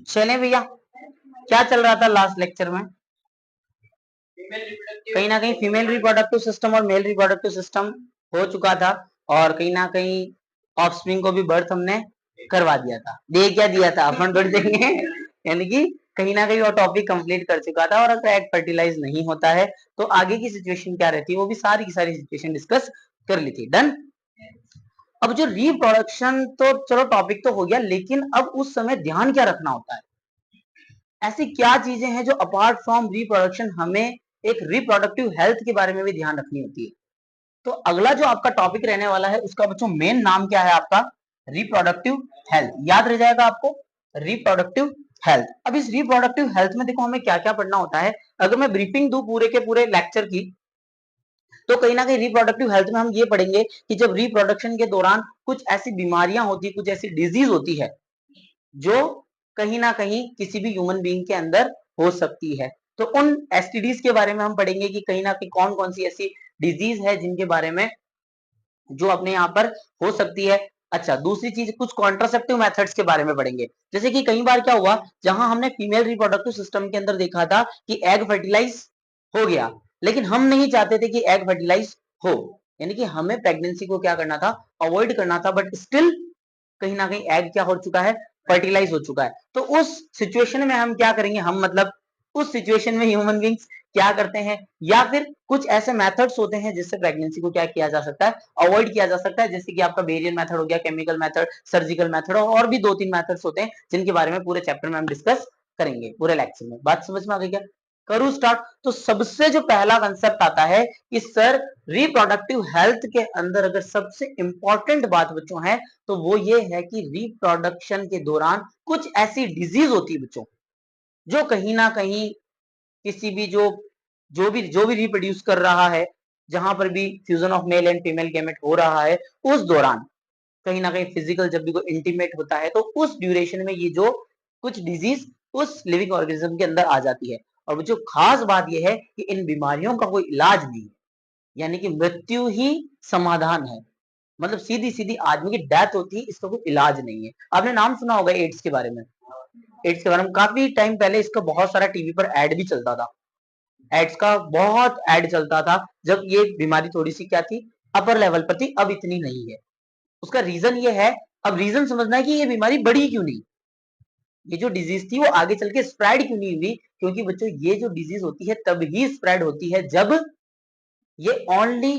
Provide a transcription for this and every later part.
चले भैया, क्या चल रहा था लास्ट लेक्चर में? कहीं ना कहीं फीमेल रिप्रोडक्टिव सिस्टम और मेल रिप्रोडक्टिव सिस्टम हो चुका था, और कहीं ना कहीं ऑफस्प्रिंग को भी बर्थ हमने करवा दिया था। दे क्या दिया था अपन थोड़ी देंगे यानी कि कहीं ना कहीं वो टॉपिक कंप्लीट कर चुका था। और अगर एग फर्टिलाइज नहीं होता है तो आगे की सिचुएशन क्या रहती है, वो भी सारी की सारी सिचुएशन डिस्कस कर ली थी। डन। अब जो रिप्रोडक्शन तो चलो टॉपिक तो हो गया, लेकिन अब उस समय ध्यान क्या रखना होता है, ऐसी क्या चीजें हैं जो अपार्ट फ्रॉम रिप्रोडक्शन हमें एक रिप्रोडक्टिव हेल्थ के बारे में भी ध्यान रखनी होती है। तो अगला जो आपका टॉपिक रहने वाला है उसका बच्चों मेन नाम क्या है आपका? Reproductive health. याद रह जाएगा आपको, रिप्रोडक्टिव हेल्थ। अब इस रिप्रोडक्टिव हेल्थ में देखो हमें क्या क्या पढ़ना होता है। अगर मैं ब्रीफिंग दूं पूरे के पूरे लेक्चर की, तो कहीं ना कहीं रिप्रोडक्टिव हेल्थ में हम ये पढ़ेंगे कि जब रिप्रोडक्शन के दौरान कुछ ऐसी बीमारियां होती, कुछ ऐसी डिजीज होती है जो कहीं ना कहीं किसी भी ह्यूमन बीइंग के अंदर हो सकती है। तो उन एसटीडीज के बारे में हम पढ़ेंगे कि कहीं ना कहीं कौन कौन सी ऐसी डिजीज है जिनके बारे में जो अपने यहाँ पर हो सकती है। अच्छा, दूसरी चीज कुछ कॉन्ट्रासेप्टिव मेथड्स के बारे में पढ़ेंगे। जैसे कि कई बार क्या हुआ, जहां हमने फीमेल रिप्रोडक्टिव सिस्टम के अंदर देखा था कि एग फर्टिलाइज हो गया, लेकिन हम नहीं चाहते थे कि एग फर्टिलाइज हो, यानी कि हमें प्रेगनेंसी को क्या करना था, अवॉइड करना था, बट स्टिल कहीं ना कहीं एग क्या हो चुका है, फर्टिलाइज हो चुका है। तो उस सिचुएशन में हम क्या करेंगे, हम मतलब उस सिचुएशन में ह्यूमन बींग्स क्या करते हैं, या फिर कुछ ऐसे मेथड्स होते हैं जिससे प्रेगनेंसी को क्या किया जा सकता है, अवॉइड किया जा सकता है। जैसे कि आपका वेरिएंट मेथड हो गया, केमिकल मेथड, सर्जिकल मेथड, और भी 2-3 मेथड्स होते हैं जिनके बारे में पूरे चैप्टर में हम डिस्कस करेंगे पूरे लेक्चर में। बात समझ में आ गई क्या? करूं स्टार्ट? तो सबसे जो पहला कंसेप्ट आता है कि सर रिप्रोडक्टिव हेल्थ के अंदर अगर सबसे इंपॉर्टेंट बात बच्चों है तो वो ये है कि रिप्रोडक्शन के दौरान कुछ ऐसी डिजीज होती है बच्चों जो कहीं ना कहीं किसी भी जो भी रिप्रोड्यूस कर रहा है, जहां पर भी fusion of male and female gamete हो रहा है, उस दौरान कहीं ना कहीं फिजिकल जब भी कोई इंटीमेट होता है तो उस ड्यूरेशन में ये जो कुछ डिजीज उस लिविंग ऑर्गेनिज्म के अंदर आ जाती है। और जो खास बात यह है कि इन बीमारियों का कोई इलाज नहीं है, यानी कि मृत्यु ही समाधान है। मतलब सीधी सीधी आदमी की डेथ होती है, इसका कोई इलाज नहीं है। आपने नाम सुना होगा एड्स के बारे में। एड्स के बारे में काफी टाइम पहले इसका बहुत सारा टीवी पर एड भी चलता था, एड्स का बहुत एड चलता था जब ये बीमारी थोड़ी सी क्या थी, अपर लेवल पर थी, अब इतनी नहीं है। उसका रीजन ये है, अब रीजन समझना है कि ये बीमारी बढ़ी क्यों नहीं, ये जो डिजीज थी वो आगे चल के स्प्रेड क्यों नहीं हुई। क्योंकि बच्चों ये जो डिजीज होती है तब ही स्प्रेड होती है जब ये ओनली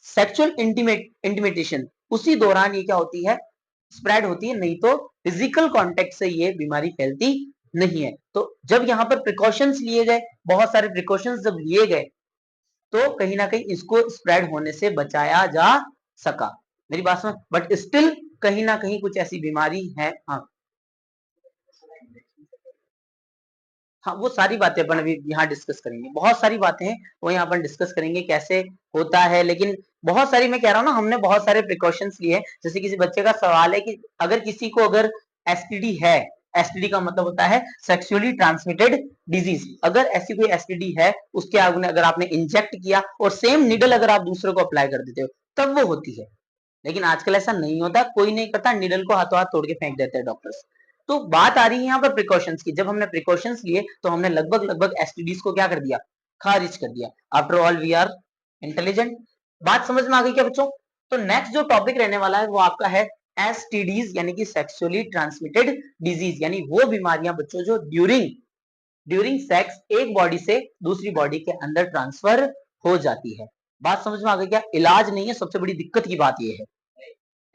सेक्सुअल इंटीमेटेशन, उसी दौरान ये क्या होती है, स्प्रेड होती है, नहीं तो फिजिकल कांटेक्ट से ये बीमारी फैलती नहीं है। तो जब यहाँ पर प्रिकॉशंस लिए गए, बहुत सारे प्रिकॉशंस जब लिए गए, तो कहीं ना कहीं इसको स्प्रेड होने से बचाया जा सका। मेरी बात समझ? बट स्टिल कहीं ना कहीं कुछ ऐसी बीमारी है। हाँ हाँ, वो सारी बातें अपन अभी यहाँ डिस्कस करेंगे, बहुत सारी बातें हैं वो यहाँ अपन डिस्कस करेंगे कैसे होता है। लेकिन बहुत सारी, मैं कह रहा हूँ ना, हमने बहुत सारे प्रिकॉशंस लिए हैं। जैसे किसी बच्चे का सवाल है कि अगर किसी को अगर एसटीडी है, एसटीडी का मतलब होता है सेक्सुअली ट्रांसमिटेड डिजीज, अगर ऐसी कोई एसटीडी है, उसके आगे अगर आपने इंजेक्ट किया और सेम निडल अगर आप दूसरे को अप्लाई कर देते हो तब वो होती है। लेकिन आजकल ऐसा नहीं होता, कोई नहीं करता, निडल को हाथों हाथ तोड़ के फेंक देते हैं डॉक्टर्स। तो बात आ रही है यहाँ पर प्रिकॉशंस की। जब हमने प्रिकॉशंस लिए तो हमने लगभग लगभग एसटीडीज को क्या कर दिया, खारिज कर दिया। After all we are intelligent. बात समझ में आ गई क्या बच्चों? तो नेक्स्ट जो टॉपिक रहने वाला है वो आपका है एसटीडीज, यानी कि सेक्सुअली ट्रांसमिटेड डिजीज, यानी वो बीमारियां बच्चों जो ड्यूरिंग ड्यूरिंग सेक्स एक बॉडी से दूसरी बॉडी के अंदर ट्रांसफर हो जाती है। बात समझ में आ गई क्या? इलाज नहीं है, सबसे बड़ी दिक्कत की बात यह है,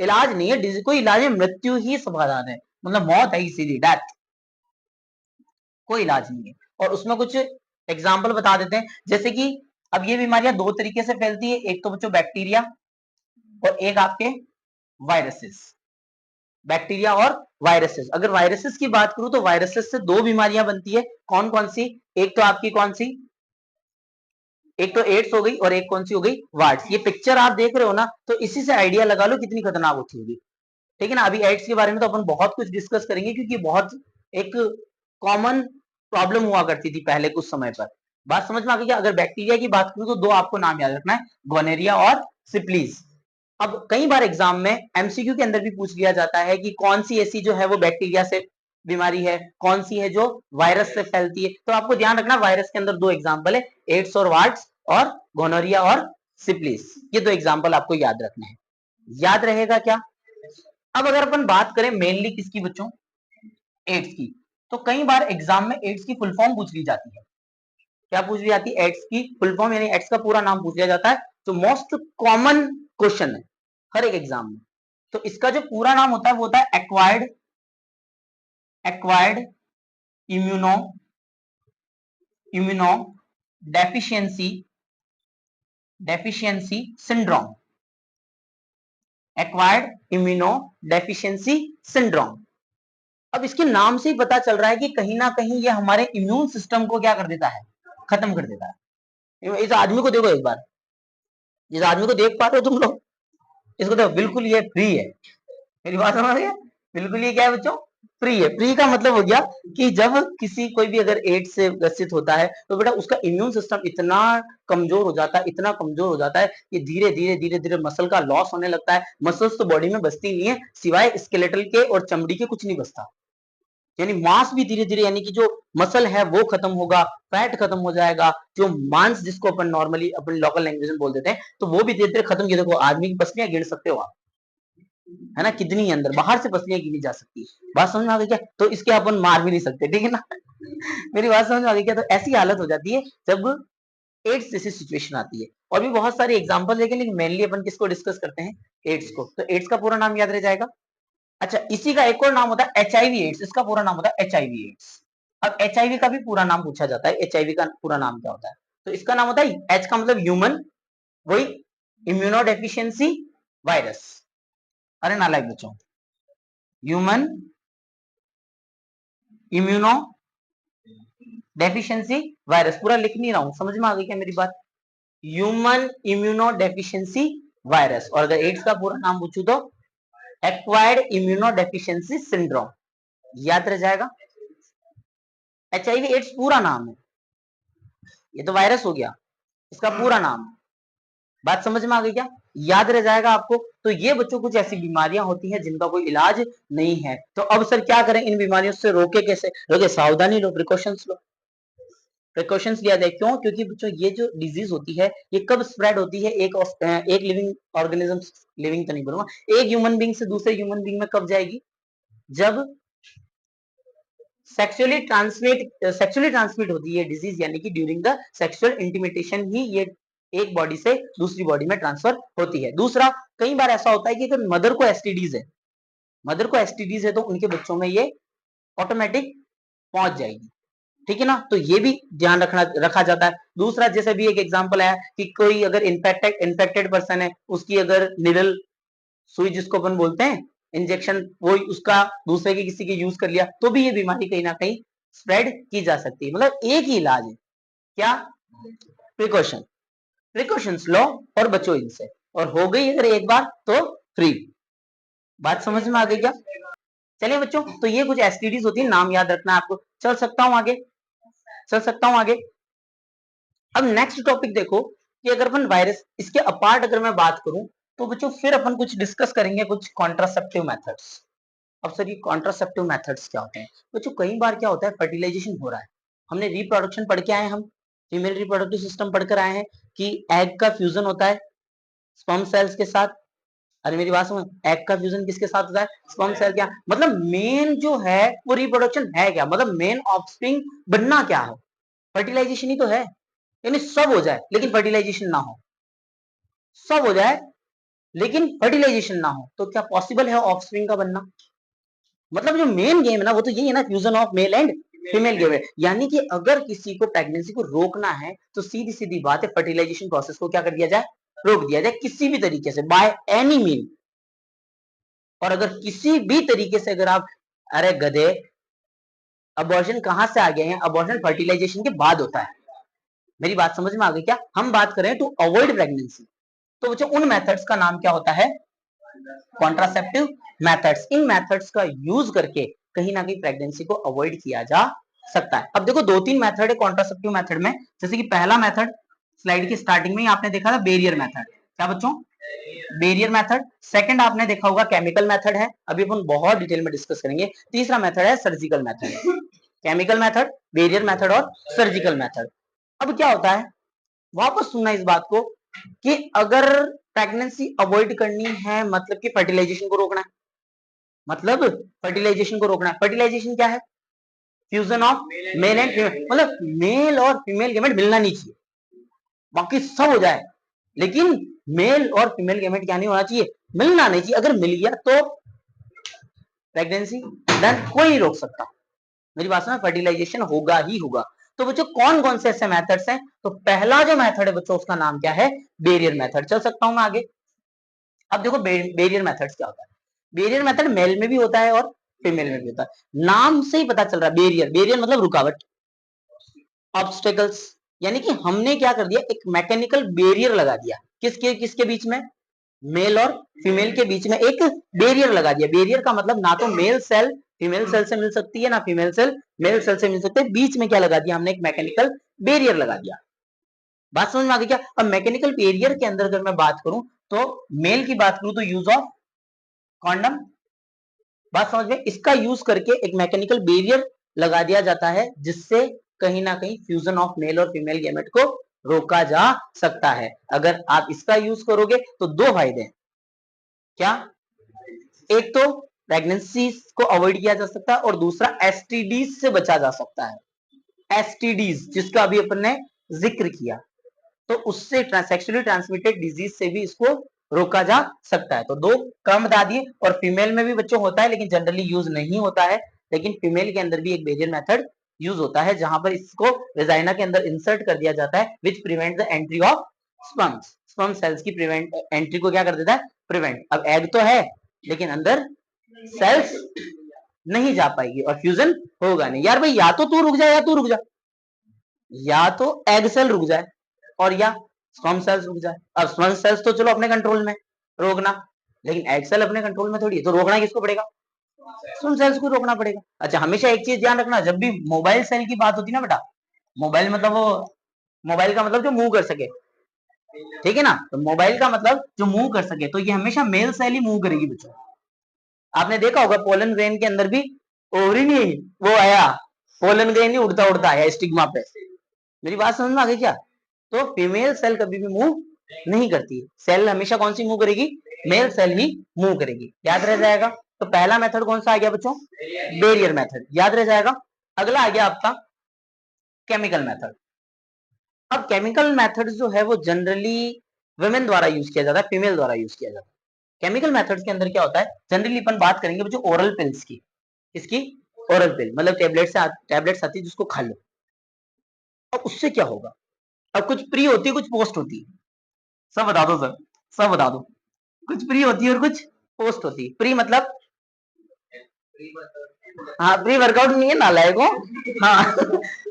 इलाज नहीं है, डिजीज कोई इलाज है, मृत्यु ही समाधान है, मतलब मौत है, सीधी डेथ, कोई इलाज नहीं है। और उसमें कुछ एग्जाम्पल बता देते हैं, जैसे कि अब ये बीमारियां दो तरीके से फैलती है, एक तो बच्चों बैक्टीरिया और एक आपके वायरसेस। बैक्टीरिया और वायरसेस, अगर वायरसेस की बात करूं तो वायरसेस से दो बीमारियां बनती है। कौन कौन सी? एक तो आपकी कौन सी, एक तो एड्स हो गई और एक कौन सी हो गई, वार्ड्स। ये पिक्चर आप देख रहे हो ना, तो इसी से आइडिया लगा लो कितनी खतरनाक होती होगी। ठीक है ना? अभी एड्स के बारे में तो अपन बहुत कुछ डिस्कस करेंगे, क्योंकि बहुत एक कॉमन प्रॉब्लम हुआ करती थी पहले कुछ समय पर। बात समझ में आ गई क्या? अगर बैक्टीरिया की बात करूं तो दो आपको नाम याद रखना है, गोनेरिया और सिप्लीज। अब कई बार एग्जाम में एमसीक्यू के अंदर भी पूछ लिया जाता है कि कौन सी ऐसी जो है वो बैक्टीरिया से बीमारी है, कौन सी है जो वायरस से फैलती है। तो आपको ध्यान रखना वायरस के अंदर दो एग्जाम्पल है, एड्स और वार्ड्स, और गोनोरिया और सिफिलिस, ये दो एग्जाम्पल आपको याद रखने हैं। याद रहेगा क्या? अब अगर अपन बात करें मेनली किसकी बच्चों, एड्स की, तो कई बार एग्जाम में एड्स की फुल फॉर्म पूछ ली जाती है। क्या पूछ ली जाती है? एड्स की फुल फॉर्म, यानी एड्स का पूरा नाम पूछ लिया जाता है। तो मोस्ट कॉमन क्वेश्चन है हर एक एग्जाम में। तो इसका जो पूरा नाम होता है वो होता है acquired immuno deficiency syndrome. Acquired immuno deficiency syndrome. अब इसके नाम से ही पता चल रहा है कि कहीं ना कहीं ये हमारे इम्यून सिस्टम को क्या कर देता है, खत्म कर देता है। इस आदमी को देखो एक बार, जिस आदमी को देख पा रहे हो तुम लोग, इसको देखो, बिल्कुल ये फ्री है। मेरी बात समझ गए? बिल्कुल ये क्या है बच्चों, फ्री है। फ्री का मतलब हो गया कि जब किसी कोई भी अगर एड्स से ग्रसित होता है तो बेटा उसका इम्यून सिस्टम इतना कमजोर हो जाता है, इतना कमजोर हो जाता है कि धीरे धीरे धीरे धीरे मसल का लॉस होने लगता है। मसल्स तो बॉडी में बचती नहीं है, सिवाय स्केलेटल के और चमड़ी के कुछ नहीं बचता। यानी मांस भी धीरे धीरे, यानी कि जो मसल है वो खत्म होगा, फैट खत्म हो जाएगा, जो मांस जिसको अपन नॉर्मली अपनी लोकल लैंग्वेज में बोल देते हैं, तो वो भी धीरे धीरे खत्म। ये देखो आदमी की पसलियां गिन सकते हो आप, है ना, कितनी अंदर बाहर से पसलियां गिनी जा सकती है। बात समझ में आ गई क्या? तो इसके अपन मार भी नहीं सकते, ठीक है ना। मेरी बात समझ में आ गई क्या? तो ऐसी हालत हो जाती है जब एड्स जैसी सिचुएशन आती है। और भी बहुत सारे एग्जांपल देखें, लेकिन मेनली अपन किसको डिस्कस करते हैं, एड्स को। तो एड्स का पूरा नाम याद रह जाएगा। अच्छा, इसी का एक और नाम होता है एचआईवी एड्स। इसका पूरा नाम होता है एचआईवी एड्स। अब एचआईवी का भी पूरा नाम पूछा जाता है, एचआईवी का पूरा नाम क्या होता है? तो इसका नाम होता है, एच का मतलब ह्यूमन, वही इम्यूनो डेफिशिएंसी वायरस। अरे नालायक बच्चों, ह्यूमन इम्यूनो डेफिशिएंसी वायरस, पूरा लिख नहीं रहा हूं, समझ में आ गई क्या मेरी बात? Human immuno deficiency virus. और अगर एड्स का पूरा नाम पूछूं तो एक्वायर्ड इम्यूनो डेफिशिएंसी सिंड्रोम। याद रह जाएगा। एचआईवी एड्स पूरा नाम है, ये तो वायरस हो गया, इसका पूरा नाम। बात समझ में आ गई क्या? याद रह जाएगा आपको। तो ये बच्चों कुछ ऐसी बीमारियां होती हैं जिनका कोई इलाज नहीं है। तो अब सर क्या करें, इन बीमारियों से रोके कैसे? रोके, सावधानी लो, प्रिकॉशंस लो। प्रिकॉशंस लिया जाए, क्यों? क्योंकि बच्चों ये जो डिजीज होती है ये कब स्प्रेड होती है? एक लिविंग ऑर्गेनिज्म, लिविंग तो नहीं बोलूंगा, एक ह्यूमन बीइंग से दूसरे ह्यूमन बीइंग में कब जाएगी? जब सेक्सुअली ट्रांसमिट होती है डिजीज, यानी कि ड्यूरिंग द सेक्सुअल इंटीमेटेशन ही ये एक बॉडी से दूसरी बॉडी में ट्रांसफर होती है। दूसरा, कई बार ऐसा होता है कि अगर मदर को एसटीडीज है तो उनके बच्चों में ये ऑटोमेटिक पहुंच जाएगी, ठीक है ना। तो ये भी ध्यान रखा जाता है। दूसरा, जैसे भी एक एग्जांपल है कि कोई अगर इन्फेक्टेड पर्सन है, उसकी अगर निडल, सुई जिसको अपन बोलते हैं, इंजेक्शन, वो उसका दूसरे के किसी के यूज कर लिया तो भी ये बीमारी कहीं ना कहीं स्प्रेड की जा सकती है। मतलब एक ही इलाज है, क्या? प्रिकॉशंस लो और बचो इनसे। और हो गई अगर एक बार तो फ्री। बात समझ में आ गई क्या? चलिए बच्चों, तो ये कुछ एसटीडीज होती है, नाम याद रखना आपको। चल सकता हूं आगे। अब नेक्स्ट टॉपिक देखो कि अगर अपन वायरस, इसके अपार्ट अगर मैं बात करूं तो बच्चों फिर अपन कुछ डिस्कस करेंगे, कुछ कॉन्ट्रासेप्टिव मेथड्स। अब सर ये कॉन्ट्रासेप्टिव मेथड्स क्या होते हैं बच्चों? कई बार क्या होता है, फर्टिलाइजेशन हो रहा है, हमने रिप्रोडक्शन पढ़ के आए, हम फीमेल रिप्रोडक्टिव सिस्टम पढ़ कर आए हैं कि एग का फ्यूजन होता है स्पर्म सेल्स के साथ। अरे मेरी बात समझ, एग का फ्यूजन किसके साथ होता है? Sperm cell. क्या मतलब मेन जो है वो रिप्रोडक्शन है क्या? मतलब मेन ऑफस्प्रिंग बनना क्या है? फर्टिलाइजेशन ही तो है। यानी सब हो जाए लेकिन फर्टिलाइजेशन ना हो, सब हो जाए लेकिन फर्टिलाइजेशन ना हो, तो क्या पॉसिबल है ऑफस्प्रिंग का बनना? मतलब जो मेन गेम है ना वो तो यही है ना, fusion of male and female game है। यानी कि अगर किसी को प्रेगनेंसी को रोकना है तो सीधी सीधी बात है, फर्टिलाइजेशन प्रोसेस को क्या कर दिया जाए? रोक दिया जाए किसी भी तरीके से, बाय एनी मीन। और अगर किसी भी तरीके से अगर आप, अरे गधे, अबॉर्शन कहां से आ गए हैं? अबॉर्शन फर्टिलाइजेशन के बाद होता है। मेरी बात समझ में आ गई क्या? हम बात करें टू अवॉइड प्रेगनेंसी, तो बच्चों उन मेथड्स का नाम क्या होता है? Contraceptive methods. इन मेथड्स का यूज करके कहीं ना कहीं प्रेगनेंसी को अवॉइड किया जा सकता है। अब देखो दो तीन मेथड है कॉन्ट्रासेप्टिव मेथड में। जैसे कि पहला मेथड स्लाइड की स्टार्टिंग में ही आपने देखा था, बैरियर मेथड। क्या बच्चों? Barrier method. सेकंड आपने देखा होगा केमिकल मेथड है, अभी अपन बहुत डिटेल में डिस्कस करेंगे। तीसरा मेथड है surgical method. Chemical method, barrier method और सर्जिकल मेथड। अब क्या होता है, वापस सुनना इस बात को कि अगर प्रेगनेंसी अवॉइड करनी है मतलब कि फर्टिलाइजेशन को रोकना है, मतलब फर्टिलाइजेशन को रोकना है। फर्टिलाइजेशन क्या है? Fusion of male and female, मतलब मेल और फीमेल गैमेट मिलना नहीं चाहिए, बाकी सब हो जाए, लेकिन मेल और फीमेल गैमेट क्या नहीं होना चाहिए? मिलना नहीं चाहिए। अगर मिल गया तो प्रेगनेंसी डन, कोई नहीं रोक सकता। मेरी बात सुना, फर्टिलाइजेशन होगा ही होगा। तो बच्चों कौन कौन से ऐसे मेथड्स हैं? तो पहला जो मेथड है बच्चों उसका नाम क्या है? Barrier method. चल सकता हूं मैं आगे? अब देखो बैरियर मेथड्स क्या होता है। बैरियर मेथड मेल में भी होता है और फीमेल में भी होता है। नाम से ही पता चल रहा है, बैरियर, बैरियर मतलब रुकावट, ऑब्स्टेकल्स, यानी कि हमने क्या कर दिया, एक मैकेनिकल बैरियर लगा दिया। किसके किसके बीच में? मेल और फीमेल के बीच में एक बैरियर लगा दिया। बैरियर का मतलब ना तो मेल सेल फीमेल सेल से मिल सकती है, ना फीमेल सेल मेल सेल से मिल सकते है। बीच में क्या लगा दिया हमने? एक मैकेनिकल बैरियर लगा दिया। बात समझ में आ गई क्या? अब मैकेनिकल बैरियर के अंदर अगर मैं बात करूं तो मेल की बात करूं तो यूज ऑफ कॉन्डम। बात समझ में? इसका यूज करके एक मैकेनिकल बैरियर लगा दिया जाता है जिससे कहीं ना कहीं फ्यूजन ऑफ मेल और फीमेल गैमेट को रोका जा सकता है। अगर आप इसका यूज करोगे तो दो फायदे हैं। क्या? एक तो प्रेगनेंसी को अवॉइड किया जा सकता है और दूसरा एसटीडीज से बचा जा सकता है। एसटीडीज जिसका अभी अपन ने जिक्र किया, तो उससे सेक्सुअली ट्रांसमिटेड डिजीज से भी इसको रोका जा सकता है। तो दो क्रम बता दिए। और फीमेल में भी बच्चों होता है लेकिन जनरली यूज नहीं होता है, लेकिन फीमेल के अंदर भी एक बैरियर मेथड यूज होता है जहां पर इसको वेजाइना के अंदर इंसर्ट कर दिया जाता है, which prevent the entry of sperms. Sperm cells की प्रिवेंट एंट्री को क्या कर देता है? प्रिवेंट। अब एग तो है लेकिन अंदर सेल्स नहीं जा पाएगी और फ्यूजन होगा नहीं। यार भाई या तो तू रुक जा या तू रुक जा, या तो एग सेल रुक जाए और या स्पर्म सेल्स रुक जाए। अब स्पर्म सेल्स तो चलो अपने कंट्रोल में रोकना, लेकिन एग सेल अपने कंट्रोल में थोड़ी है, तो रोकना किसको पड़ेगा? स्पर्म सेल्स को रोकना पड़ेगा। अच्छा, हमेशा एक चीज ध्यान रखना, जब भी मोबाइल सेल की बात होती है ना बेटा, मोबाइल मतलब वो मोबाइल का मतलब जो मूव कर सके, ठीक है ना? तो मोबाइल का मतलब जो मूव कर सके, तो ये हमेशा मेल सेल ही मूव करेगी बच्चों। आपने देखा होगा पोलन ग्रेन के अंदर भी ओवरी नहीं वो आया, पोलन ग्रेन ही उड़ता उड़ता आया स्टिग्मा पे। मेरी बात समझ में आ गई क्या? तो फीमेल सेल कभी भी मूव नहीं करती, सेल हमेशा कौन सी मूव करेगी? मेल सेल ही मूव करेगी। याद रह जाएगा। तो पहला मेथड कौन सा आ गया बच्चों? बैरियर मेथड, याद रह जाएगा। अगला आ गया आपका केमिकल मेथड। अब केमिकल मेथड जो है वो जनरली वुमेन द्वारा यूज किया जाता है, फीमेल द्वारा यूज किया जाता है। केमिकल मेथड्स के अंदर क्या होता है, जनरली अपन बात करेंगे बच्चों ओरल पिल्स की। इसकी ओरल पिल मतलब टैबलेट्स आती है जिसको खा लो। अब उससे क्या होगा? अब कुछ प्री होती है कुछ पोस्ट होती है, सब बता दो सर, सब बता दो। कुछ प्री होती है और कुछ पोस्ट होती है। प्री मतलब, हाँ प्री वर्कआउट नहीं है नालायक हो। हाँ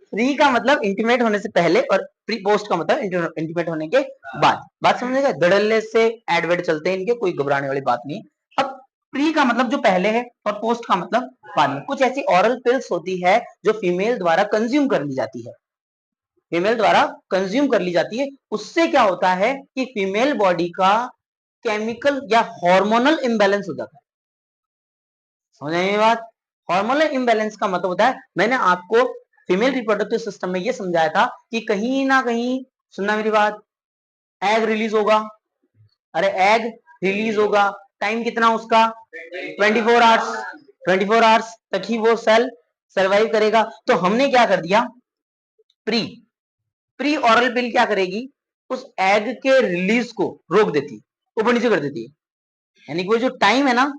प्री का मतलब इंटीमेट होने से पहले और प्री पोस्ट का मतलब इंटीमेट होने के बाद। बात समझेगा? धड़ल्ले से एडवर्ड चलते हैं इनके, कोई घबराने वाली बात नहीं। अब प्री का मतलब जो पहले है और पोस्ट का मतलब बाद में। कुछ ऐसी ऑरल पिल्स होती है जो फीमेल द्वारा कंज्यूम कर ली जाती है, फीमेल द्वारा कंज्यूम कर ली जाती है। उससे क्या होता है कि फीमेल बॉडी का केमिकल या हार्मोनल इंबैलेंस हो जाता है। समझ आई बात? हार्मोनल इंबैलेंस का मतलब होता है, मैंने आपको फीमेल रिप्रोडक्टिव सिस्टम में ये समझाया था कि कहीं ना कहीं, सुनना मेरी बात, एग रिलीज होगा। अरे एग रिलीज होगा, टाइम कितना उसका? 24 आवर्स। 24 आवर्स तक ही वो सेल सरवाइव करेगा। तो हमने क्या कर दिया, प्री प्री ऑरल पिल क्या करेगी, उस एग के रिलीज को रोक देती, ऊपर नीचे कर देती है। यानी कि वो जो टाइम है ना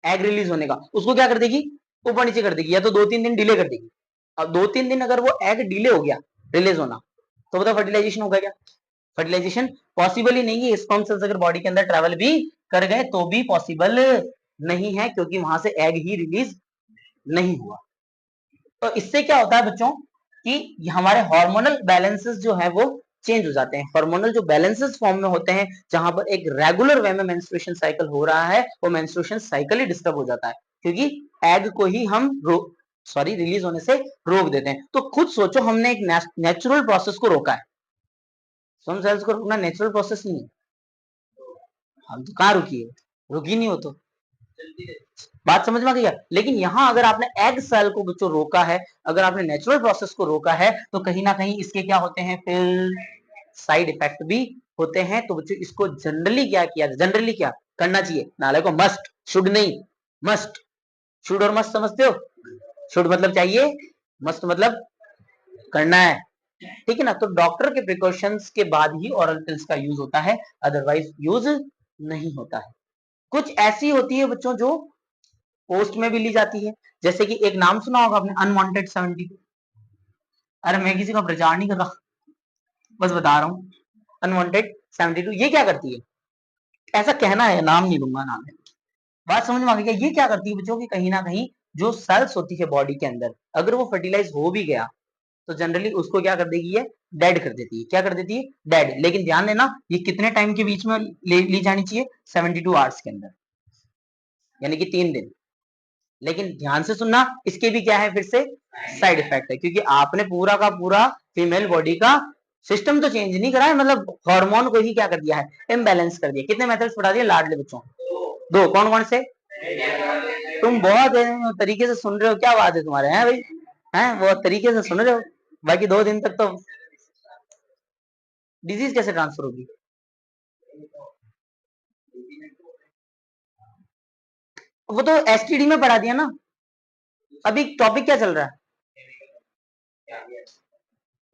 एग रिलीज होने का, उसको क्या कर देगी? ऊपर नीचे कर देगी, या तो 2-3 दिन डिले कर देगी। अब 2-3 दिन अगर वो एग डिले हो गया रिलीज होना, तो बताओ फर्टिलाइजेशन होगा क्या? फर्टिलाइजेशन पॉसिबल ही नहीं है। स्पर्म सेल्स अगर बॉडी के अंदर ट्रेवल भी कर गए तो भी पॉसिबल नहीं है, क्योंकि वहां से एग ही रिलीज नहीं हुआ। तो इससे क्या होता है बच्चों कि हमारे हार्मोनल बैलेंसेस जो है वो चेंज हो जाते हैं। हार्मोनल जो बैलेंसेस फॉर्म में होते हैं, जहां पर एक रेगुलर वे में मेंस्ट्रुएशन साइकिल हो रहा है, वो मेंस्ट्रुएशन साइकिल ही डिस्टर्ब हो जाता है, क्योंकि एग को ही हम रिलीज होने से रोक देते हैं। तो खुद सोचो, हमने एक नेचुरल प्रोसेस को रोका है। स्पर्म सेल्स को रोकना नेचुरल प्रोसेस नहीं है। हम तो कहाँ रुकी है, रुकी नहीं हो तो बात समझ में आ गई। लेकिन यहाँ अगर आपने एग सेल को बच्चों रोका है, अगर आपने नेचुरल प्रोसेस को रोका है, तो कहीं ना कहीं इसके क्या होते हैं, फिर साइड इफेक्ट भी होते हैं। तो बच्चों इसको जनरली क्या किया, जनरली क्या करना चाहिए, नाले को मस्ट, शुड नहीं, मस्ट, शुड और मस्ट समझते हो, शुड मतलब चाहिए, मस्ट मतलब करना है, ठीक है ना। तो डॉक्टर के प्रिकॉशंस के बाद ही ओरल पिल्स का यूज होता है, अदरवाइज यूज नहीं होता है। कुछ ऐसी होती है बच्चों जो पोस्ट में भी ली जाती है, जैसे कि एक नाम सुना होगा आपने, अनवांटेड 72। अरे मैं किसी का प्रचार नहीं कर रहा, बस बता रहा हूँ। अनवांटेड 72 ये क्या करती है, ऐसा कहना है, नाम नहीं लूंगा, नाम है। बात समझ में आ गई क्या, ये क्या करती है बच्चों की, कहीं ना कहीं जो सेल्स होती है बॉडी के अंदर, अगर वो फर्टिलाइज हो भी गया तो जनरली उसको क्या कर देगी, ये डेड कर देती है। क्या कर देती है, डेड। लेकिन ध्यान देना ये कितने टाइम के बीच में ली जानी चाहिए, 72 आवर्स के अंदर, यानी कि 3 दिन। लेकिन ध्यान से सुनना, इसके भी क्या है फिर से साइड इफेक्ट है, क्योंकि आपने पूरा का पूरा फीमेल बॉडी का सिस्टम तो चेंज नहीं करा है, मतलब हार्मोन को ही क्या कर दिया है, इम्बैलेंस कर दिया। कितने मेथड्स पढ़ा दिए लाडले बच्चों, 2, कौन कौन से, तुम बहुत तरीके से सुन रहे हो, क्या बात है तुम्हारे, हैं भाई, हैं बहुत तरीके से सुन रहे हो। बाकी 2 दिन तक तो डिजीज कैसे ट्रांसफर होगी, वो तो एसटीडी में पढ़ा दिया ना। अभी टॉपिक क्या चल रहा है,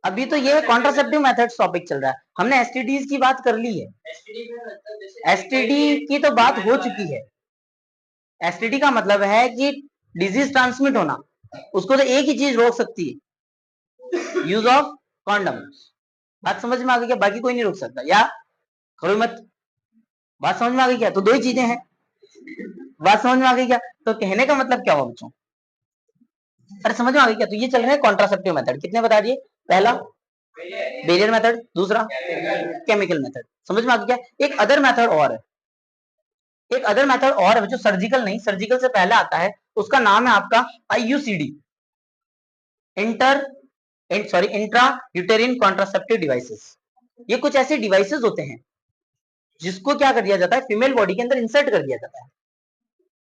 अभी तो ये कॉन्ट्रासेप्टिव मेथड्स टॉपिक चल रहा है, हमने एसटीडीज की बात कर ली है, एसटीडी की तो बात हो चुकी है। एसटीडी का मतलब है कि डिजीज ट्रांसमिट होना, उसको तो एक ही चीज रोक सकती है, यूज ऑफ कॉन्डम। बात समझ में आ गई क्या, बाकी कोई नहीं रोक सकता, या करो मत। बात समझ में आ गई क्या, तो 2 ही चीजें हैं। बात समझ में आ गई क्या, तो कहने का मतलब क्या हुआ बच्चों, अरे समझ में आ गई क्या, तो ये चल रहे हैं कॉन्ट्रासेप्टिव मेथड, कितने बता दिए, पहला बेरियर मेथड, दूसरा केमिकल मेथड, समझ में आ गया। एक अदर मेथड और है, एक अदर मेथड और है बच्चों, सर्जिकल नहीं, सर्जिकल से पहले आता है, उसका नाम है आपका आईयूसीडी, इंट्रा यूटेरिन कॉन्ट्रासेप्टिव डिवाइसेस। ये कुछ ऐसे डिवाइसेस होते हैं जिसको क्या कर दिया जाता है, फीमेल बॉडी के अंदर इंसर्ट कर दिया जाता है,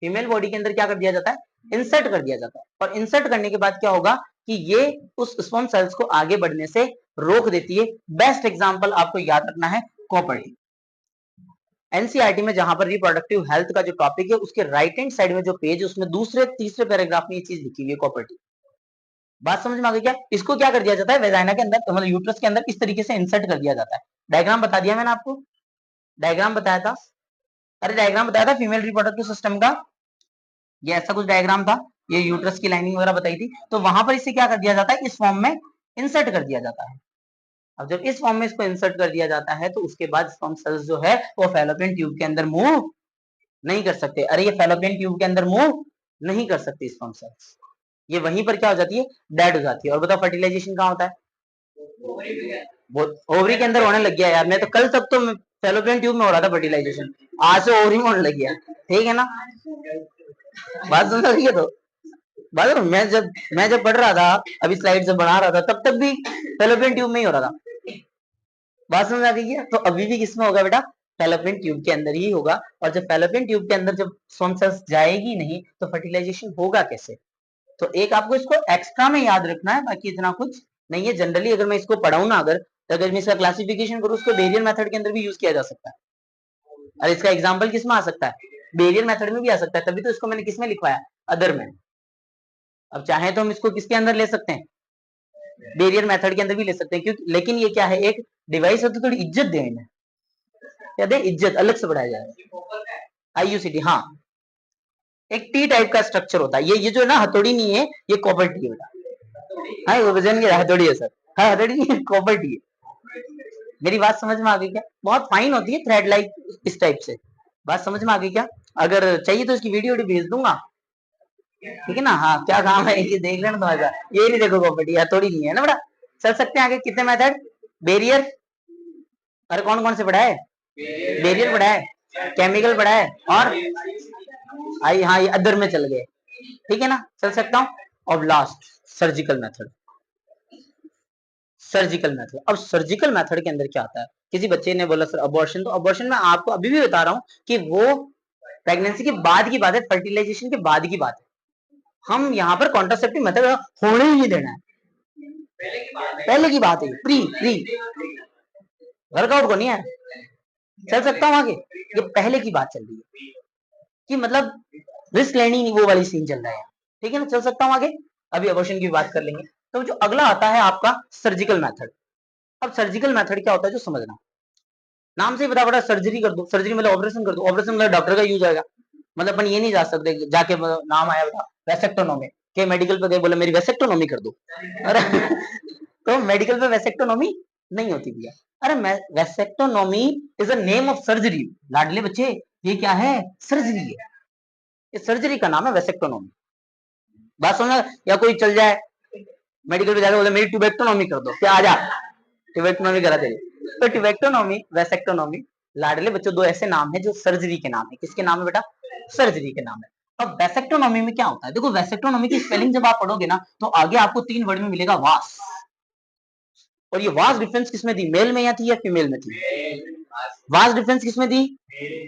फीमेल बॉडी के अंदर क्या कर दिया जाता है, इंसर्ट कर दिया जाता है। और इंसर्ट करने के बाद क्या होगा कि ये उस स्पर्म सेल्स को आगे बढ़ने से रोक देती है। बेस्ट एग्जांपल आपको याद रखना है, कॉपर टी। एनसीईआरटी में जहां पर रिप्रोडक्टिव हेल्थ का जो टॉपिक है, उसके राइट हैंड साइड में जो पेज है, उसमें दूसरे तीसरे पैराग्राफ में ये चीज लिखी हुई है, कॉपर टी। बात समझ में आ गई क्या, इसको क्या कर दिया जाता है, वेजाइना के अंदर, मतलब यूट्रस के अंदर इस तरीके से इंसर्ट कर दिया जाता है। डायग्राम बता दिया मैंने आपको, डायग्राम बताया था, अरे डायग्राम बताया था फीमेल रिप्रोडक्टिव सिस्टम का, ये ऐसा कुछ डायग्राम था, ये यूट्रस की लाइनिंग वगैरह बताई थी। तो वहां पर इसे क्या कर दिया जाता है, इस फॉर्म में इंसर्ट कर दिया जाता है। अब जब इस फॉर्म में इसको इंसर्ट कर दिया जाता है, तो उसके बाद स्पर्म सेल्स जो है वो फैलोपियन ट्यूब के अंदर मूव नहीं कर सकते। अरे ये फैलोपियन ट्यूब के अंदर मूव नहीं कर सकते स्पर्म सेल्स, ये वहीं पर क्या हो जाती है, डेड हो जाती है। और बताओ फर्टिलाइजेशन कहाँ होता है, ओवरी के अंदर होने लग गया यार, मैं तो कल तक तो फैलोपियन ट्यूब में हो रहा था फर्टिलाइजेशन, आज से ओवरी में होने लग गया, ठीक है ना। बात सुन रही है तो बात, मैं जब पढ़ रहा था, अभी स्लाइड से बना रहा था, तब तक भी फैलोपियन ट्यूब में ही हो रहा था। बात समझ आ गई है, तो अभी भी किसमें होगा बेटा, फैलोपियन ट्यूब के अंदर ही होगा। और जब फैलोपियन ट्यूब के अंदर जब स्पर्म सेल्स जाएगी नहीं, तो फर्टिलाइजेशन होगा कैसे। तो एक आपको इसको एक्स्ट्रा में याद रखना है, बाकी इतना कुछ नहीं है। जनरली अगर मैं इसको पढ़ाऊं ना, अगर मैं इसका क्लासिफिकेशन करूं, उसको बेरियर मेथड के अंदर भी यूज किया जा सकता है। और इसका एग्जाम्पल किस में आ सकता है, बेरियर मेथड में भी आ सकता है, तभी तो इसको मैंने किसमें लिखवाया, अदर में। अब चाहे तो हम इसको किसके अंदर ले सकते हैं, बेरियर मेथड के अंदर भी ले सकते हैं, क्योंकि लेकिन ये क्या है, एक डिवाइस है, तो थोड़ी इज्जत दें इन्हें, क्या दे, इज्जत अलग से बढ़ाया जाए। आईयूसीडी, हाँ, एक टी टाइप का स्ट्रक्चर होता है, ये जो ना हथौड़ी नहीं है, ये कॉपर टी है बेटा। हाँ, वो वजन की हथौड़ी है सर, हाँ हथौड़ी नहीं है, कॉपर टी है। मेरी बात समझ में आ गई क्या, बहुत फाइन होती है, थ्रेड लाइक इस टाइप से। बात समझ में आ गई क्या, अगर चाहिए तो इसकी वीडियो भेज दूंगा, ठीक है ना। हाँ, क्या काम है ये देख लेना तुम्हारा, ये नहीं देखो कॉपर हथौड़ी नहीं है ना बेटा। चल सकते हैं आगे, कितने मेथड, बेरियर, अरे कौन कौन से पढ़ा है, बेरियर पढ़ा है, केमिकल पढ़ा है, और आई, हाँ ये अदर में चल गए, ठीक है ना, चल सकता हूँ। और last surgical method, surgical method. अब सर्जिकल मेथड के अंदर क्या होता है, किसी बच्चे ने बोला सर अबॉर्शन, तो अबॉर्शन में आपको अभी भी बता रहा हूं कि वो प्रेगनेंसी के बाद की बात है, फर्टिलाइजेशन के बाद की बात है। हम यहाँ पर कॉन्ट्रासेप्टिव मेथड होने ही नहीं देना है, पहले की बात है, प्री प्री वर्कआउट को नहीं है, चल सकता हूँ आगे, ये पहले की बात चल रही है कि मतलब रिस्क लेनी वो वाली सीन चल रहा है, ठीक है ना, चल सकता हूँ आगे, अभी अबॉर्शन की बात कर लेंगे। तो जो अगला आता है आपका सर्जिकल मेथड। अब सर्जिकल मेथड क्या होता है जो समझना, नाम से ही बता, बड़ा सर्जरी कर दो, सर्जरी मतलब ऑपरेशन कर दो, ऑपरेशन मतलब डॉक्टर का यूज आएगा, मतलब अपन ये नहीं जा सकते जाके नाम आया बेटा वेसेक्टोनोमी के मेडिकल पे गए बोले मेरी वेसेक्टोनोमी कर दो, अरे तो मेडिकल पे वेसेक्टोनोमी नहीं होती भैया। अरे vasectomy is a name of surgery, लाडले बच्चे ये क्या है, सर्जरी है, इस सर्जरी का नाम है वेसेक्टोनोमी। बात समझना, या कोई चल जाए मेडिकल पे जाकर बोले मेरी ट्यूबेक्टोनोमी कर दो, क्या आ जा ट्यूबेक्टोनोमी करा दे, तो ट्यूबेक्टोनोमी वेसेक्टोनोमी लाडले बच्चों दो ऐसे नाम है जो सर्जरी के नाम है, किसके नाम है बेटा, सर्जरी के नाम है। अब वेसेक्टोनोमी में क्या होता है, देखो वेसेक्टोनोमी की स्पेलिंग जब आप पढ़ोगे ना तो आगे आपको 3 वर्ड में मिलेगा वास, और ये वास डिफरेंस किसमें थी, मेल में या थी या फीमेल में थी, वास डिफरेंस किसमें थी,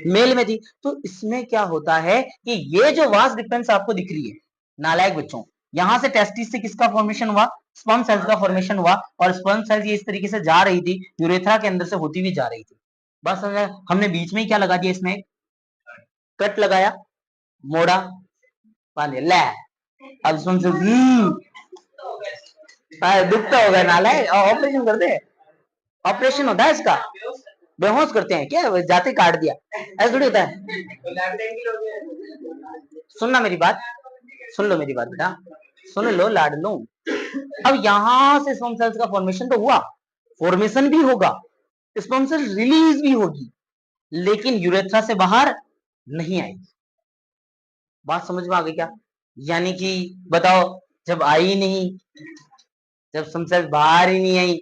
मेल में थी। तो इसमें क्या होता है कि ये जो वास डिफरेंस आपको दिख रही है नालायक बच्चों, यहां से टेस्टिस से किसका फॉर्मेशन हुआ, स्पर्म सेल्स का फॉर्मेशन हुआ, और स्पर्म सेल्स ये इस तरीके से जा रही थी, यूरेथ्रा के अंदर से होती हुई जा रही थी। बस हमने बीच में ही क्या लगा दिया, इसमें कट लगाया, मोड़ा, बांधे ले, अब सुन दुख तो होगा नालायक, ऑपरेशन कर दे, ऑपरेशन होता है इसका, बेहोश करते हैं क्या, जाते काट दिया, ऐसा थोड़ी होता है। सुनना मेरी बात, सुन लो मेरी बात बेटा, सुन लो लाडलो। अब यहां से स्पर्म सेल्स का फॉर्मेशन तो हुआ, फॉर्मेशन भी होगा, स्पर्म सेल रिलीज भी होगी, लेकिन यूरेथ्रा से बाहर नहीं आएगी। बात समझ में आ गई क्या, यानी कि बताओ जब आई नहीं, जब स्पर्म सेल बाहर ही नहीं आई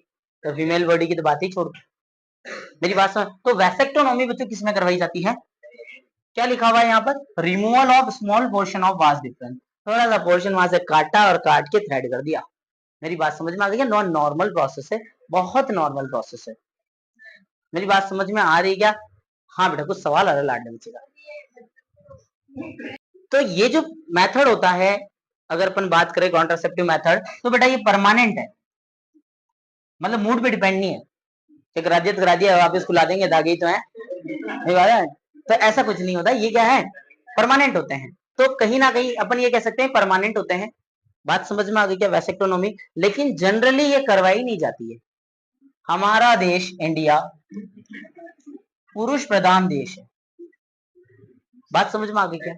तो फीमेल बॉडी की तो बात ही छोड़, मेरी बात सुन। तो वैसेक्टोनोमी बच्चों किसमें करवाई जाती है, क्या लिखा हुआ है यहाँ पर, removal of small portion of vas deferens, थोड़ा सा पोर्शन वहां से काटा और काट के थ्रेड कर दिया। मेरी बात समझ में आ गई है, नॉन नॉर्मल प्रोसेस है, बहुत नॉर्मल प्रोसेस है, मेरी बात समझ में आ रही है क्या, हाँ बेटा कुछ सवाल आ रहा है लाडले बच्चे का। तो ये जो मेथड होता है, अगर अपन बात करें कॉन्ट्रासेप्टिव मेथड, तो बेटा ये परमानेंट है, मतलब मूड पे डिपेंड नहीं है, करा दिया तो करा दिया, वापस खुला देंगे, दागी तो है, तो ऐसा कुछ नहीं होता, ये क्या है, परमानेंट होते हैं। तो कहीं ना कहीं अपन ये कह सकते हैं परमानेंट होते हैं। बात समझ में आ गई क्या, वैसेक्टोनोमी, लेकिन जनरली ये करवाई नहीं जाती है। हमारा देश इंडिया पुरुष प्रधान देश है, बात समझ में आ गई क्या,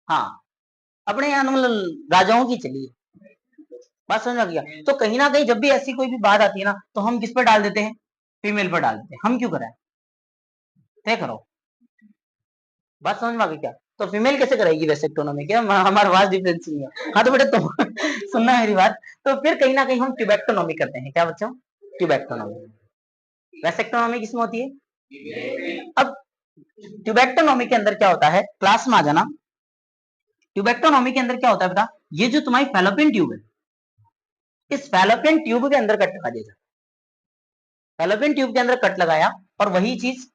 हाँ अपने यहाँ मतलब राजाओं की चली है, बात समझ में आ गया। तो कहीं ना कहीं जब भी ऐसी कोई भी बात आती है ना तो हम किस पर डाल देते हैं, फीमेल पर डाल देते हैं, हम क्यों कराएं, तय करो, बात समझ में आ गई क्या। तो फीमेल कैसे कराएगी वेसेक्टोनोमी, क्या हमारा वास डिफरेंस नहीं है, हाँ तो बेटा तुम सुनना मेरी बात, तो फिर कहीं ना कहीं हम ट्यूबेक्टोनोमी करते हैं, क्या बच्चों, ट्यूबेक्टोनोमी, वेसेक्टोनोमी किसमें होती है। अब ट्यूबेक्टोनोमी के अंदर क्या होता है, क्लास में आ जाना, ट्यूबेक्टोनोमी के अंदर क्या होता है बेटा, ये जो तुम्हारी फैलोपियन ट्यूब है, इस फैलोपियन ट्यूब के अंदर कट लगा दिया जाता है, फैलोपियन ट्यूब के अंदर कट लगाया, और वही चीज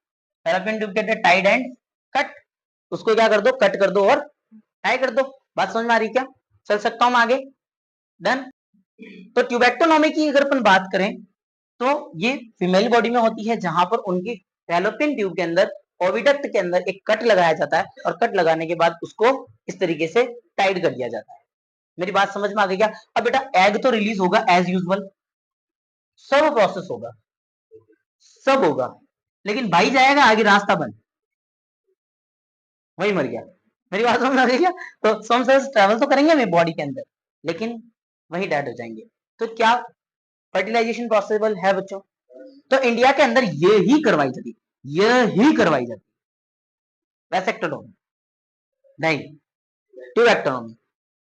फैलोपियन ट्यूब के अंदर टाइड एंड कट, उसको क्या कर दो, कट कर दो और टाई कर दो। बात समझ में आ रही क्या, चल सकता हूं आगे, डन। तो ट्यूबेक्टोनोमी की अगर अपन बात करें तो ये फीमेल बॉडी में होती है, जहां पर उनकी फैलोपियन ट्यूब के अंदर ओविडक्ट के अंदर एक कट लगाया जाता है, और कट लगाने के बाद उसको इस तरीके से टाइट कर दिया जाता है। मेरी बात समझ में आ गई क्या। अब बेटा एग तो रिलीज होगा एज यूजुअल, सब प्रोसेस होगा, सब होगा, लेकिन भाई जाएगा आगे रास्ता बंद, वही मर गया। मेरी बात समझ आ गई क्या, तो सम सेल्स ट्रैवल तो करेंगे मेरी बॉडी के अंदर, लेकिन वही डेड हो जाएंगे। तो क्या फर्टिलाइजेशन पॉसिबल है बच्चों, तो इंडिया के अंदर ये ही करवाई जाती, ये ही करवाई जाती, वैसेक्टोमी नहीं, ट्यूबेक्टोमी,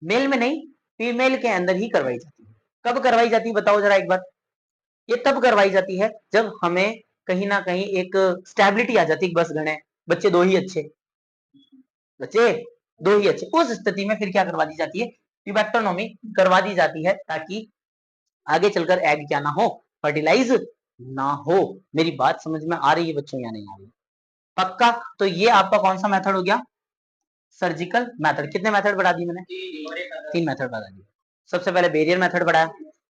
मेल में नहीं, फीमेल के अंदर ही करवाई जाती है। कब करवाई जाती है बताओ जरा एक बार, ये तब करवाई जाती है जब हमें कहीं ना कहीं एक स्टेबिलिटी आ जाती है, बस गणे बच्चे दो ही अच्छे, बच्चे दो ही अच्छे, उस स्थिति में फिर क्या करवा दी जाती है, ट्यूबेक्टोनोमी करवा दी जाती है, ताकि आगे चलकर एग क्या ना हो, फर्टिलाइज ना हो। मेरी बात समझ में आ रही है बच्चों या नहीं आ रही? पक्का? तो ये आपका कौन सा मेथड हो गया? Surgical method. कितने मेथड बढ़ा दिए मैंने? 3 मेथड बढ़ा दिए। सबसे पहले बैरियर मेथड बढ़ाया,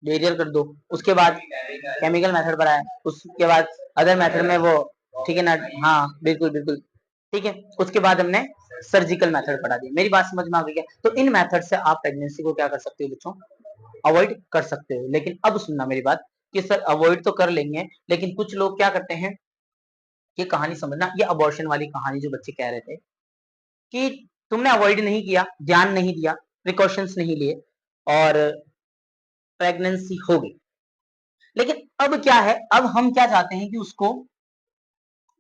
बैरियर कर दो। उसके बाद केमिकल मेथड बढ़ाया, उसके बाद अदर मेथड में वो, ठीक है ना? हाँ बिल्कुल बिल्कुल, ठीक है। उसके बाद हमने सर्जिकल मेथड पढ़ा दिया। मेरी बात समझ में आ गई क्या? तो इन मेथड से आप प्रेगनेंसी को क्या कर सकते हो बच्चों? अवॉइड कर सकते हो। लेकिन अब सुनना मेरी बात कि सर अवॉइड तो कर लेंगे, लेकिन कुछ लोग क्या करते हैं, ये कहानी समझना, ये अबॉर्शन वाली कहानी जो बच्चे कह रहे थे कि तुमने अवॉइड नहीं किया, ध्यान नहीं दिया, प्रिकॉशंस नहीं लिए और प्रेगनेंसी हो गई। लेकिन अब क्या है, अब हम क्या चाहते हैं कि उसको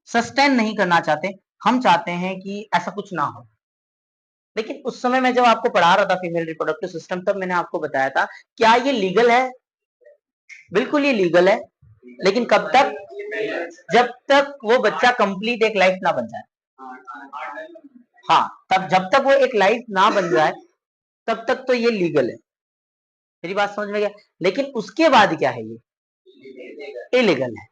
सस्टेन नहीं करना चाहते, हम चाहते हैं कि ऐसा कुछ ना हो। लेकिन उस समय मैं जब आपको पढ़ा रहा था फीमेल रिप्रोडक्टिव सिस्टम, तब मैंने आपको बताया था क्या ये लीगल है? बिल्कुल ये लीगल है, लेकिन कब तक? जब तक वो बच्चा कंप्लीट एक लाइफ ना बन जाए। हाँ, तब जब तक वो एक लाइफ ना बन जाए तब तक तो ये लीगल है। मेरी बात समझ में गया? लेकिन उसके बाद क्या है, ये इलीगल है।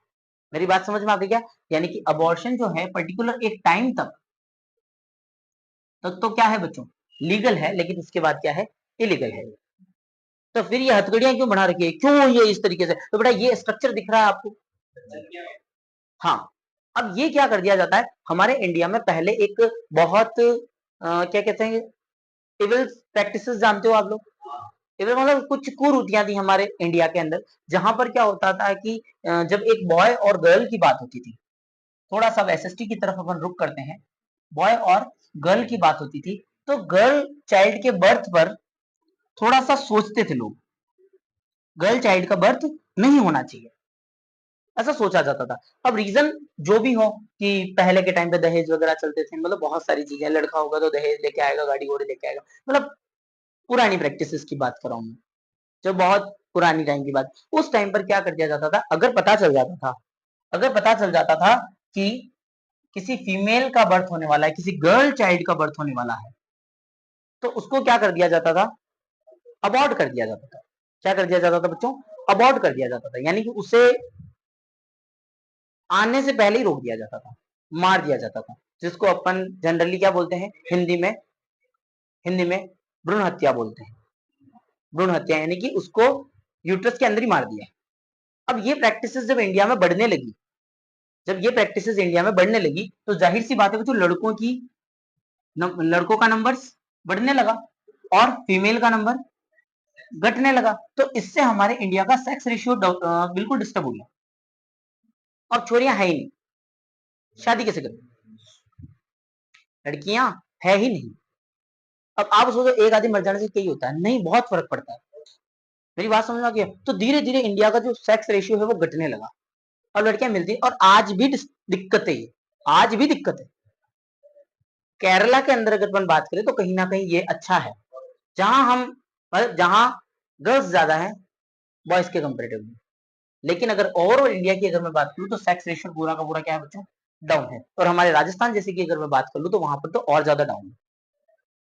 मेरी बात समझ में आ गई क्या? यानी कि अबॉर्शन जो है पर्टिकुलर एक टाइम तक तो क्या है बच्चों? लीगल है, लेकिन उसके बाद क्या है? इलीगल है। तो फिर ये हथकड़ियां क्यों बना रखी है? क्यों ये इस तरीके से? तो बेटा ये स्ट्रक्चर दिख रहा है आपको? हाँ। अब ये क्या कर दिया जाता है, हमारे इंडिया में पहले एक बहुत क्या कहते हैं, इविल प्रैक्टिसेस जानते हो आप लोग? इविल मतलब कुछ कुरीतियां थी हमारे इंडिया के अंदर, जहां पर क्या होता था कि जब एक बॉय और गर्ल की बात होती थी, थोड़ा सा एसएसटी की तरफ अपन रुक करते हैं, बॉय और गर्ल की बात होती थी, तो गर्ल चाइल्ड के बर्थ पर थोड़ा सा सोचते थे लोग, गर्ल चाइल्ड का बर्थ नहीं होना चाहिए, ऐसा सोचा जाता था। अब रीजन जो भी हो कि पहले के टाइम पे दहेज वगैरह चलते थे, मतलब बहुत सारी चीजें, लड़का होगा तो दहेज लेके आएगा, गाड़ी घोड़े लेके आएगा, मतलब पुरानी प्रैक्टिसेस की बात कर रहा हूँ मैं, जो बहुत पुरानी टाइम की बात। उस टाइम पर क्या कर दिया जाता था, अगर पता चल जाता था कि किसी फीमेल का बर्थ होने वाला है, किसी गर्ल चाइल्ड का बर्थ होने वाला है, तो उसको क्या कर दिया जाता था? अबॉर्ट कर दिया जाता था। क्या कर दिया जाता था बच्चों? अबॉर्ट कर दिया जाता था, यानी कि उसे आने से पहले ही रोक दिया जाता था, मार दिया जाता था, जिसको अपन जनरली क्या बोलते हैं हिंदी में भ्रूण हत्या बोलते हैं। भ्रूण हत्या यानी कि उसको यूट्रस के अंदर ही मार दिया। अब ये प्रैक्टिसेस जब इंडिया में बढ़ने लगी, तो जाहिर सी बात है कि जो लड़कों का नंबर बढ़ने लगा और फीमेल का नंबर घटने लगा, तो इससे हमारे इंडिया का सेक्स रेशियो बिल्कुल डिस्टर्ब हो गया। और छोरियां है ही नहीं, शादी कैसे करें? लड़कियां है ही नहीं। अब आप सोचो एक आदमी मर जाने से क्या होता है? नहीं, बहुत फर्क पड़ता है। मेरी बात समझ में आ गई? तो धीरे धीरे इंडिया का जो सेक्स रेशियो है वो घटने लगा और लड़कियां मिलती है, और आज भी दिक्कत है, आज भी दिक्कत है। केरला के अंदर अगर अपन बात करें तो कहीं ना कहीं ये अच्छा है, जहां गर्ल्स ज्यादा है बॉयज के कंपेरेटिवली। लेकिन अगर ओवरऑल इंडिया की अगर मैं बात करूं तो सेक्स रेशियो पूरा का पूरा क्या है बच्चों? डाउन है। और हमारे राजस्थान जैसे की अगर मैं बात कर लूं तो वहां पर तो और ज्यादा डाउन है।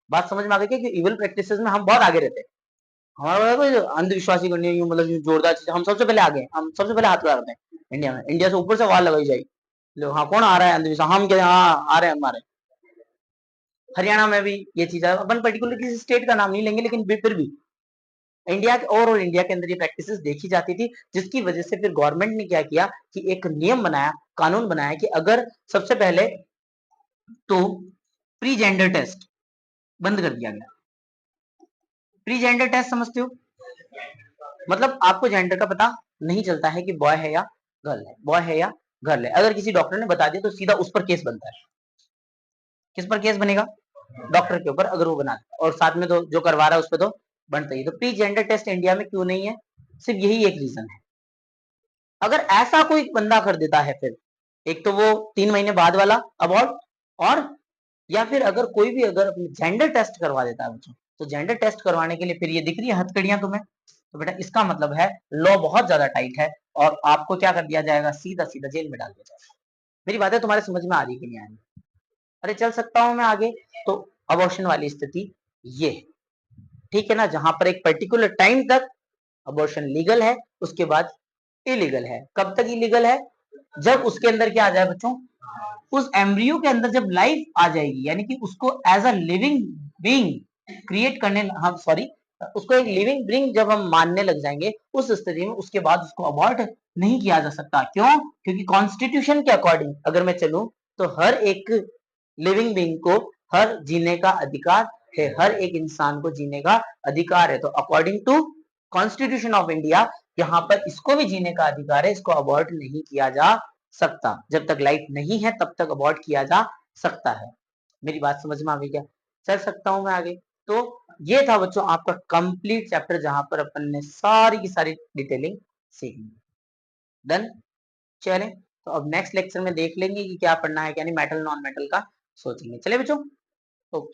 बात समझ में आ गई क्या? कि इविल प्रैक्टिसेस में हम बहुत आगे रहते हैं। हमारा कोई अंधविश्वासी करनी है, मतलब जोरदार चीज, हम सबसे पहले आगे, हम सबसे पहले हाथ लगाते हैं इंडिया में। इंडिया से ऊपर से वाल लगाई जाएगी, लो हाँ कौन आ रहा है अंधविश्वास, हम क्या, हाँ आ रहे हैं हमारे। हरियाणा में भी ये चीज है, अपन पर्टिकुलर किसी स्टेट का नाम नहीं लेंगे, लेकिन फिर भी इंडिया के ओवरऑल इंडिया के अंदर ये प्रैक्टिसेस देखी जाती थी, जिसकी वजह से फिर गवर्नमेंट ने क्या किया कि एक नियम बनाया, कानून बनाया कि अगर सबसे पहले तो प्री जेंडर टेस्ट बंद कर दिया गया। प्री जेंडर टेस्ट समझते हो? मतलब आपको जेंडर का पता नहीं चलता है कि बॉय है या गर्ल है, बॉय है या गर्ल है। अगर किसी डॉक्टर ने बता दिया तो सीधा उस पर केस बनता है। किस पर केस बनेगा? डॉक्टर के ऊपर, अगर वो बना, और साथ में तो जो करवा रहा है उस पर तो बनता ही। तो प्री जेंडर टेस्ट इंडिया में क्यों नहीं है? सिर्फ यही एक रीजन है। अगर ऐसा कोई बंदा कर देता है, फिर एक तो वो 3 महीने बाद वाला अबॉर्ट, और या फिर अगर कोई भी अगर जेंडर टेस्ट करवा देता है बच्चों, तो जेंडर टेस्ट करवाने के लिए फिर ये दिख रही है हथकड़ियां तुम्हें, तो बेटा इसका मतलब है लॉ बहुत ज्यादा टाइट है और आपको क्या कर दिया जाएगा? सीधा सीधा जेल में डाल दिया जाएगा। मेरी बातें तुम्हारे समझ में आ रही कि नहीं आ रही? अरे चल सकता हूं मैं आगे? तो अबॉर्शन वाली स्थिति ये है, ठीक है ना, जहां पर एक पर्टिकुलर टाइम तक अबॉर्शन लीगल है, उसके बाद इलीगल है। कब तक इलीगल है? जब उसके अंदर क्या आ जाए बच्चों, उस एम्ब्रियो के अंदर जब लाइफ आ जाएगी, यानी कि उसको as a living being create करने, हम सॉरी, उसको एक लिविंग बीइंग जब हम मानने लग जाएंगे, उस स्थिति में उसके बाद उसको अबॉर्ट नहीं किया जा सकता। क्यों? क्योंकि कॉन्स्टिट्यूशन के अकॉर्डिंग अगर मैं चलूं तो हर एक लिविंग बीइंग को हर जीने का अधिकार है, हर एक इंसान को जीने का अधिकार है। तो according to constitution of India यहाँ पर इसको भी जीने का अधिकार है, इसको अबॉर्ट नहीं किया जा सकता। जब तक लाइफ नहीं है तब तक अबॉर्ट किया जा सकता है। मेरी बात समझ में आ गई क्या? चल सकता हूं मैं आगे। तो ये था बच्चों आपका कंप्लीट चैप्टर, जहां पर अपन ने सारी की सारी डिटेलिंग सीख ली। डन? चले, तो अब नेक्स्ट लेक्चर में देख लेंगे कि क्या पढ़ना है, यानी मेटल नॉन मेटल का सोचेंगे। चले बच्चों, ओके।